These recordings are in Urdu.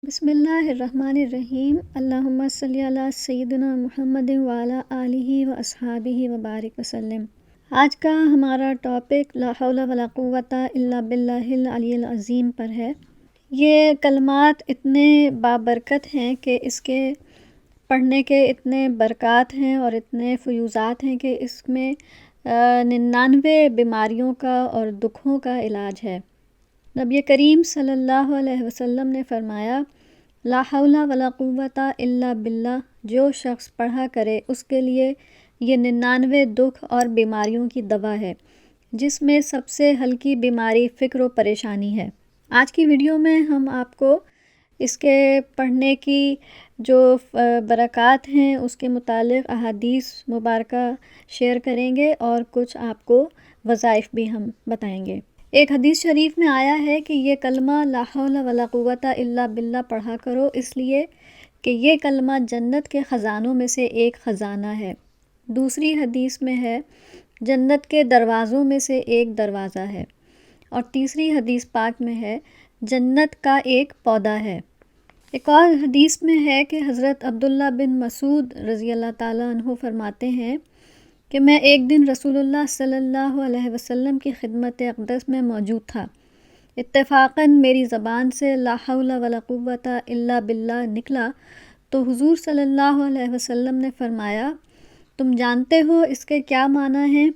بسم اللہ الرحمن الرحیم۔ اللہم صلی علی سیدنا محمد وعلی آلہ و اصحابہ وبارک وسلم۔ آج کا ہمارا ٹاپک لا حول ولا قوۃ الا باللہ العلی العظیم پر ہے۔ یہ کلمات اتنے بابرکت ہیں کہ اس کے پڑھنے کے اتنے برکات ہیں اور اتنے فیوزات ہیں کہ اس میں 99 بیماریوں کا اور دکھوں کا علاج ہے۔ نبی کریم صلی اللہ علیہ وسلم نے فرمایا، لا حول ولا قوۃ الا باللہ، جو شخص پڑھا کرے اس کے لیے یہ 99 دکھ اور بیماریوں کی دوا ہے، جس میں سب سے ہلکی بیماری فکر و پریشانی ہے۔ آج کی ویڈیو میں ہم آپ کو اس کے پڑھنے کی جو برکات ہیں اس کے متعلق احادیث مبارکہ شیئر کریں گے اور کچھ آپ کو وظائف بھی ہم بتائیں گے۔ ایک حدیث شریف میں آیا ہے کہ یہ کلمہ لا حول ولا قوۃ الا باللہ پڑھا کرو، اس لیے کہ یہ کلمہ جنت کے خزانوں میں سے ایک خزانہ ہے۔ دوسری حدیث میں ہے جنت کے دروازوں میں سے ایک دروازہ ہے، اور تیسری حدیث پاک میں ہے جنت کا ایک پودا ہے۔ ایک اور حدیث میں ہے کہ حضرت عبداللہ بن مسعود رضی اللہ تعالیٰ عنہ فرماتے ہیں کہ میں ایک دن رسول اللہ صلی اللہ علیہ وسلم کی خدمت اقدس میں موجود تھا۔ اتفاقاً میری زبان سے لا حول ولا قوۃ الا باللہ نکلا تو حضور صلی اللہ علیہ وسلم نے فرمایا، تم جانتے ہو اس کے کیا معنی ہیں؟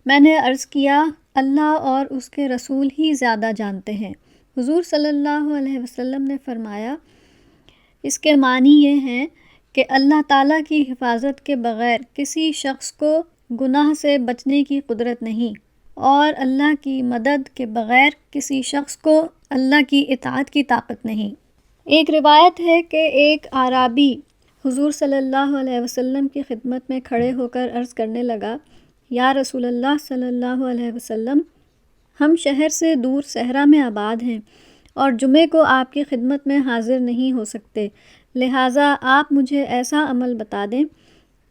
میں نے عرض کیا، اللہ اور اس کے رسول ہی زیادہ جانتے ہیں۔ حضور صلی اللہ علیہ وسلم نے فرمایا، اس کے معنی یہ ہیں کہ اللہ تعالیٰ کی حفاظت کے بغیر کسی شخص کو گناہ سے بچنے کی قدرت نہیں، اور اللہ کی مدد کے بغیر کسی شخص کو اللہ کی اطاعت کی طاقت نہیں۔ ایک روایت ہے کہ ایک اعرابی حضور صلی اللہ علیہ وسلم کی خدمت میں کھڑے ہو کر عرض کرنے لگا، یا رسول اللہ صلی اللہ علیہ وسلم، ہم شہر سے دور صحرا میں آباد ہیں اور جمعے کو آپ کی خدمت میں حاضر نہیں ہو سکتے، لہٰذا آپ مجھے ایسا عمل بتا دیں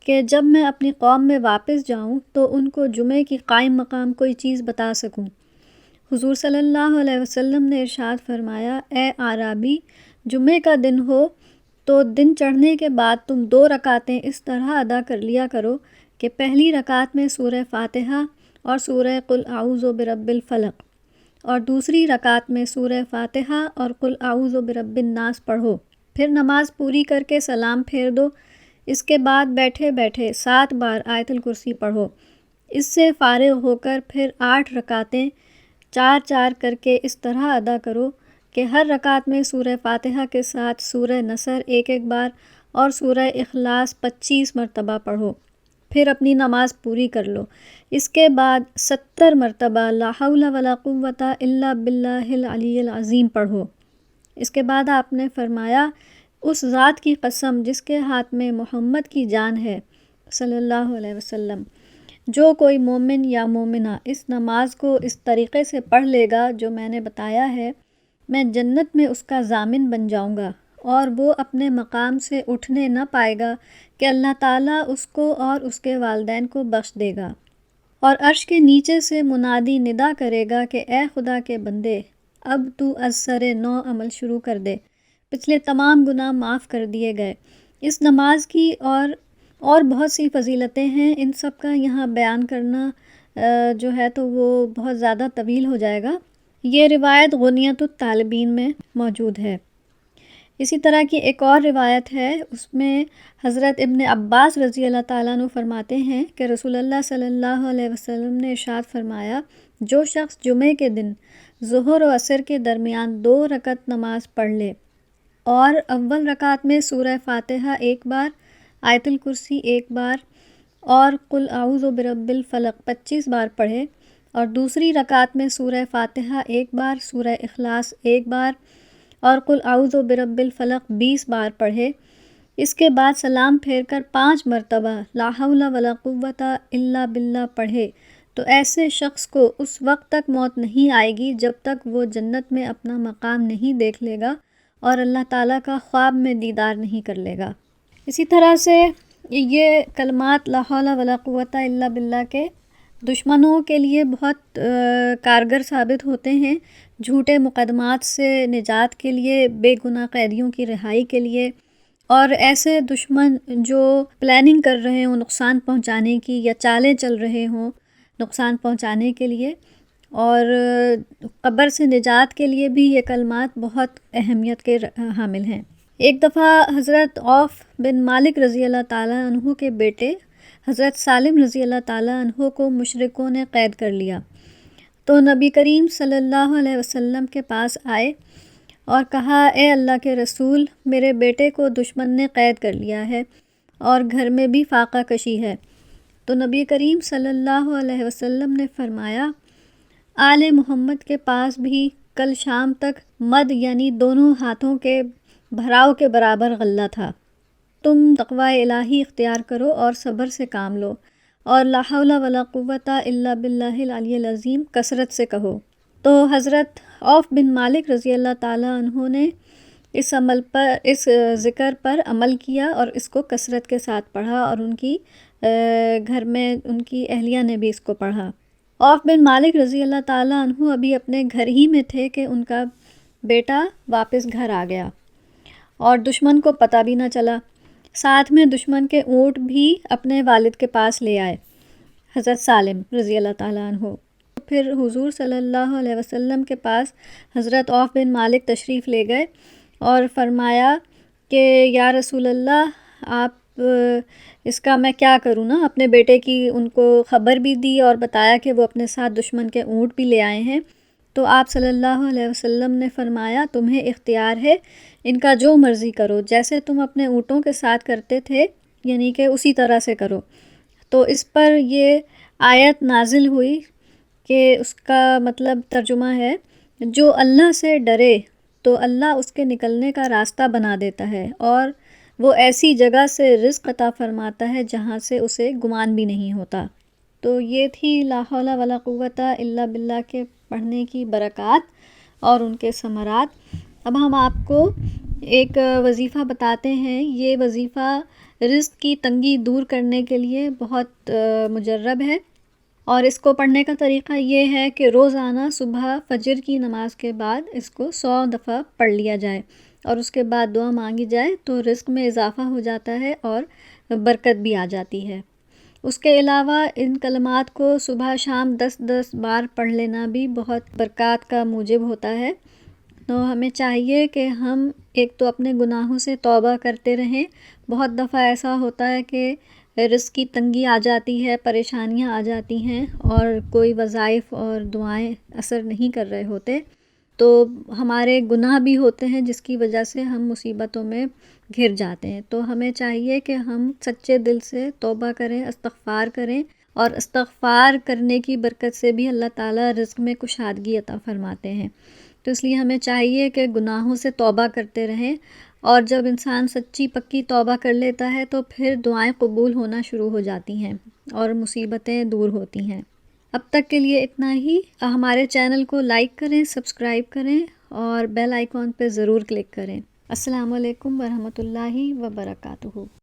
کہ جب میں اپنی قوم میں واپس جاؤں تو ان کو جمعے کی قائم مقام کوئی چیز بتا سکوں۔ حضور صلی اللہ علیہ وسلم نے ارشاد فرمایا، اے اعرابی، جمعے کا دن ہو تو دن چڑھنے کے بعد تم 2 رکعتیں اس طرح ادا کر لیا کرو کہ پہلی رکعت میں سورہ فاتحہ اور سورہ قل اعوذ برب الفلق، اور دوسری رکعت میں سورہ فاتحہ اور قل اعوذ برب الناس پڑھو، پھر نماز پوری کر کے سلام پھیر دو۔ اس کے بعد بیٹھے بیٹھے 7 بار آیت الکرسی پڑھو۔ اس سے فارغ ہو کر پھر 8 رکعتیں 4 کر کے اس طرح ادا کرو کہ ہر رکعت میں سورہ فاتحہ کے ساتھ سورہ نصر 1 بار اور سورہ اخلاص 25 مرتبہ پڑھو، پھر اپنی نماز پوری کر لو۔ اس کے بعد 70 مرتبہ لا حول ولا قوۃ الا باللہ العلی العظیم پڑھو۔ اس کے بعد آپ نے فرمایا، اس ذات کی قسم جس کے ہاتھ میں محمد کی جان ہے صلی اللہ علیہ وسلم، جو کوئی مومن یا مومنہ اس نماز کو اس طریقے سے پڑھ لے گا جو میں نے بتایا ہے، میں جنت میں اس کا ضامن بن جاؤں گا، اور وہ اپنے مقام سے اٹھنے نہ پائے گا کہ اللہ تعالیٰ اس کو اور اس کے والدین کو بخش دے گا، اور عرش کے نیچے سے منادی ندا کرے گا کہ اے خدا کے بندے، اب تو از سر نو عمل شروع کر دے، پچھلے تمام گناہ معاف کر دیے گئے۔ اس نماز کی اور بہت سی فضیلتیں ہیں، ان سب کا یہاں بیان کرنا جو ہے تو وہ بہت زیادہ طویل ہو جائے گا۔ یہ روایت غنیۃ الطالبین میں موجود ہے۔ اسی طرح کی ایک اور روایت ہے، اس میں حضرت ابن عباس رضی اللہ تعالیٰ عنہ فرماتے ہیں کہ رسول اللہ صلی اللہ علیہ وسلم نے ارشاد فرمایا، جو شخص جمعے کے دن ظہر و عصر کے درمیان 2 رکعت نماز پڑھ لے اور اول رکعت میں سورہ فاتحہ 1 بار، آیت الکرسی 1 بار اور قل اعوذ برب الفلق 25 بار پڑھے، اور دوسری رکعت میں سورہ فاتحہ 1 بار، سورہ اخلاص 1 بار اور قل اعوذ برب الفلق 20 بار پڑھے، اس کے بعد سلام پھیر کر 5 مرتبہ لا حول ولا قوۃ الا باللہ پڑھے، تو ایسے شخص کو اس وقت تک موت نہیں آئے گی جب تک وہ جنت میں اپنا مقام نہیں دیکھ لے گا اور اللہ تعالیٰ کا خواب میں دیدار نہیں کر لے گا۔ اسی طرح سے یہ کلمات لا حول ولا قوۃ الا باللہ کے دشمنوں کے لیے بہت کارگر ثابت ہوتے ہیں، جھوٹے مقدمات سے نجات کے لیے، بے گناہ قیدیوں کی رہائی کے لیے، اور ایسے دشمن جو پلاننگ کر رہے ہوں نقصان پہنچانے کی، یا چالیں چل رہے ہوں نقصان پہنچانے کے لیے، اور قبر سے نجات کے لیے بھی یہ کلمات بہت اہمیت کے حامل ہیں۔ ایک دفعہ حضرت عوف بن مالک رضی اللہ تعالیٰ عنہ کے بیٹے حضرت سالم رضی اللہ تعالیٰ عنہ کو مشرکوں نے قید کر لیا، تو نبی کریم صلی اللہ علیہ وسلم کے پاس آئے اور کہا، اے اللہ کے رسول، میرے بیٹے کو دشمن نے قید کر لیا ہے اور گھر میں بھی فاقہ کشی ہے۔ تو نبی کریم صلی اللہ علیہ وسلم نے فرمایا، آل محمد کے پاس بھی کل شام تک مد یعنی دونوں ہاتھوں کے بھراؤ کے برابر غلہ تھا۔ تم تقوی الہی اختیار کرو اور صبر سے کام لو، اور لا حول ولا قوت الا باللہ العلی العظیم کثرت سے کہو۔ تو حضرت عوف بن مالک رضی اللہ تعالیٰ عنہ نے اس ذکر پر عمل کیا اور اس کو کثرت کے ساتھ پڑھا، اور ان کی گھر میں ان کی اہلیہ نے بھی اس کو پڑھا۔ عوف بن مالک رضی اللہ تعالیٰ عنہ ابھی اپنے گھر ہی میں تھے کہ ان کا بیٹا واپس گھر آ گیا اور دشمن کو پتہ بھی نہ چلا۔ ساتھ میں دشمن کے اونٹ بھی اپنے والد کے پاس لے آئے، حضرت سالم رضی اللہ تعالیٰ عنہ۔ پھر حضور صلی اللہ علیہ وسلم کے پاس حضرت عوف بن مالک تشریف لے گئے اور فرمایا کہ یا رسول اللہ، آپ اس کا میں کیا کروں نا، اپنے بیٹے کی ان کو خبر بھی دی اور بتایا کہ وہ اپنے ساتھ دشمن کے اونٹ بھی لے آئے ہیں۔ تو آپ صلی اللہ علیہ وسلم نے فرمایا، تمہیں اختیار ہے، ان کا جو مرضی کرو، جیسے تم اپنے اونٹوں کے ساتھ کرتے تھے یعنی کہ اسی طرح سے کرو۔ تو اس پر یہ آیت نازل ہوئی کہ اس کا مطلب ترجمہ ہے، جو اللہ سے ڈرے تو اللہ اس کے نکلنے کا راستہ بنا دیتا ہے، اور وہ ایسی جگہ سے رزق عطا فرماتا ہے جہاں سے اسے گمان بھی نہیں ہوتا۔ تو یہ تھی لا حول ولا قوت الا باللہ کے پڑھنے کی برکات اور ان کے ثمرات۔ اب ہم آپ کو ایک وظیفہ بتاتے ہیں۔ یہ وظیفہ رزق کی تنگی دور کرنے کے لیے بہت مجرب ہے، اور اس کو پڑھنے کا طریقہ یہ ہے کہ روزانہ صبح فجر کی نماز کے بعد اس کو 100 دفعہ پڑھ لیا جائے، اور اس کے بعد دعا مانگی جائے تو رزق میں اضافہ ہو جاتا ہے اور برکت بھی آ جاتی ہے۔ اس کے علاوہ ان کلمات کو صبح شام 10 بار پڑھ لینا بھی بہت برکات کا موجب ہوتا ہے۔ تو ہمیں چاہیے کہ ہم ایک تو اپنے گناہوں سے توبہ کرتے رہیں۔ بہت دفعہ ایسا ہوتا ہے کہ رزق کی تنگی آ جاتی ہے، پریشانیاں آ جاتی ہیں، اور کوئی وظائف اور دعائیں اثر نہیں کر رہے ہوتے، تو ہمارے گناہ بھی ہوتے ہیں جس کی وجہ سے ہم مصیبتوں میں گھر جاتے ہیں۔ تو ہمیں چاہیے کہ ہم سچے دل سے توبہ کریں، استغفار کریں، اور استغفار کرنے کی برکت سے بھی اللہ تعالیٰ رزق میں کشادگی عطا فرماتے ہیں۔ تو اس لیے ہمیں چاہیے کہ گناہوں سے توبہ کرتے رہیں، اور جب انسان سچی پکی توبہ کر لیتا ہے تو پھر دعائیں قبول ہونا شروع ہو جاتی ہیں اور مصیبتیں دور ہوتی ہیں۔ اب تک کے لیے اتنا ہی۔ ہمارے چینل کو لائک کریں، سبسکرائب کریں، اور بیل آئیکن پہ ضرور کلک کریں۔ السلام علیکم ورحمۃ اللہ وبرکاتہ۔